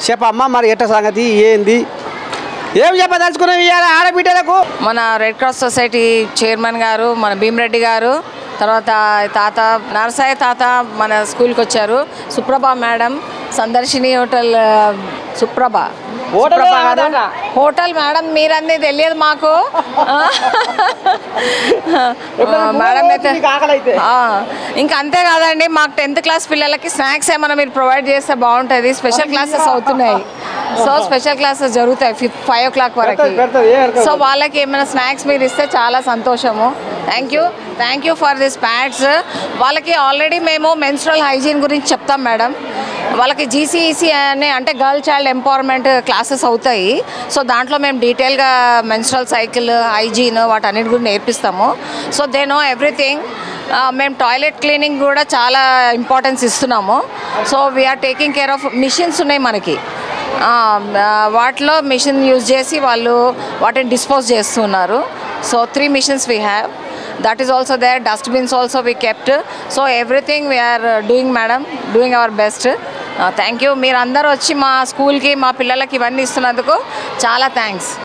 చెప్పమ్మా మరి ఎట్ట సంగతి ఏంది ఏం చెప్పదలుచుకున్నాం ఇవాళ ఆడబిడ్డలకు? మన రెడ్ క్రాస్ సొసైటీ చైర్మన్ గారు మన భీమరెడ్డి గారు, తర్వాత తాత నరసాయ తాత మన స్కూల్కి వచ్చారు. సుప్రభ మేడం, సందర్శిని హోటల్ సుప్రభ హోటల్ మేడం మీరన్నీ తెలియదు మాకు. మేడం అయితే ఇంకా అంతే కాదండి, మాకు 10th క్లాస్ పిల్లలకి స్నాక్స్ ఏమైనా మీరు ప్రొవైడ్ చేస్తే బాగుంటుంది. స్పెషల్ క్లాసెస్ అవుతున్నాయి, సో స్పెషల్ క్లాసెస్ జరుగుతాయి 5 o'clock వరకు. సో వాళ్ళకి ఏమైనా స్నాక్స్ మీరు ఇస్తే చాలా సంతోషము. Thank you for this pads. వాళ్ళకి ఆల్రెడీ మేము మెన్స్ట్రల్ హైజీన్ గురించి చెప్తాం మేడం. వాళ్ళకి జీసీఈసీ అనే అంటే గర్ల్ చైల్డ్ ఎంపవర్మెంట్ క్లాసెస్ అవుతాయి. సో దాంట్లో మేము డీటెయిల్గా మెన్స్ట్రల్ సైకిల్, హైజీన్ వాటన్నిటి గురించి నేర్పిస్తాము. So they know everything. మేము టాయిలెట్ క్లీనింగ్ కూడా చాలా ఇంపార్టెన్స్ ఇస్తున్నాము. So we're taking care of machines ఉన్నాయి మనకి, వాటిలో మిషన్ యూజ్ చేసి వాళ్ళు వాటిని డిస్పోజ్ చేస్తున్నారు. So 3 machines we have. That is also there. Dustbins also we kept. So everything we are doing madam, doing our best. Thank you. మీరు అందరూ వచ్చి మా స్కూల్కి మా పిల్లలకి ఇవన్నీ ఇస్తున్నందుకు చాలా థ్యాంక్స్.